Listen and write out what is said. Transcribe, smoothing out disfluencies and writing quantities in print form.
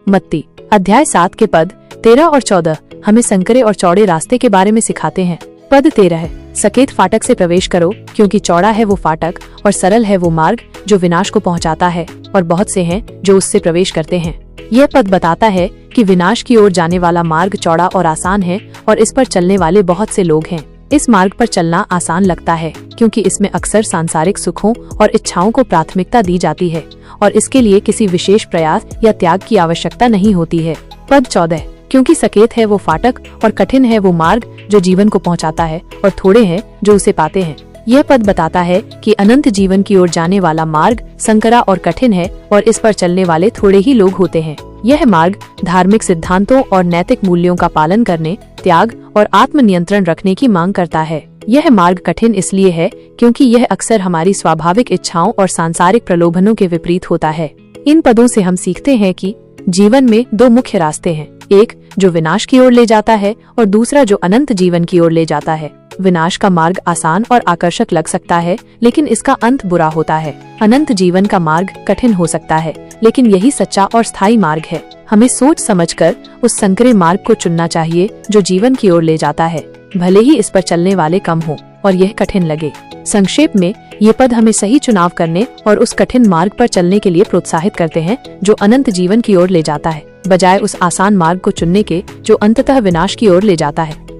मत्ती अध्याय 7 के पद 13 और 14 हमें संकरे और चौड़े रास्ते के बारे में सिखाते हैं। पद 13 है, सकेत फाटक से प्रवेश करो, क्योंकि चौड़ा है वो फाटक और सरल है वो मार्ग जो विनाश को पहुंचाता है, और बहुत से हैं जो उससे प्रवेश करते हैं। यह पद बताता है कि विनाश की ओर जाने वाला मार्ग चौड़ा और आसान है, और इस पर चलने वाले बहुत से लोग हैं। इस मार्ग पर चलना आसान लगता है क्योंकि इसमें अक्सर सांसारिक सुखों और इच्छाओं को प्राथमिकता दी जाती है, और इसके लिए किसी विशेष प्रयास या त्याग की आवश्यकता नहीं होती है। पद 14, क्योंकि सकेत है वो फाटक और कठिन है वो मार्ग जो जीवन को पहुंचाता है, और थोड़े हैं जो उसे पाते हैं। यह पद बताता है कि अनंत जीवन की ओर जाने वाला मार्ग संकरा और कठिन है, और इस पर चलने वाले थोड़े ही लोग होते हैं। यह मार्ग धार्मिक सिद्धांतों और नैतिक मूल्यों का पालन करने, त्याग और आत्मनियंत्रण रखने की मांग करता है। यह मार्ग कठिन इसलिए है क्योंकि यह अक्सर हमारी स्वाभाविक इच्छाओं और सांसारिक प्रलोभनों के विपरीत होता है। इन पदों से हम सीखते हैं कि जीवन में दो मुख्य रास्ते हैं, एक जो विनाश की ओर ले जाता है और दूसरा जो अनंत जीवन की ओर ले जाता है। विनाश का मार्ग आसान और आकर्षक लग सकता है, लेकिन इसका अंत बुरा होता है। अनंत जीवन का मार्ग कठिन हो सकता है, लेकिन यही सच्चा और स्थायी मार्ग है। हमें सोच समझकर उस संकरे मार्ग को चुनना चाहिए जो जीवन की ओर ले जाता है, भले ही इस पर चलने वाले कम हो और यह कठिन लगे। संक्षेप में ये पद हमें सही चुनाव करने और उस कठिन मार्ग पर चलने के लिए प्रोत्साहित करते हैं जो अनंत जीवन की ओर ले जाता है, बजाय उस आसान मार्ग को चुनने के जो अंततः विनाश की ओर ले जाता है।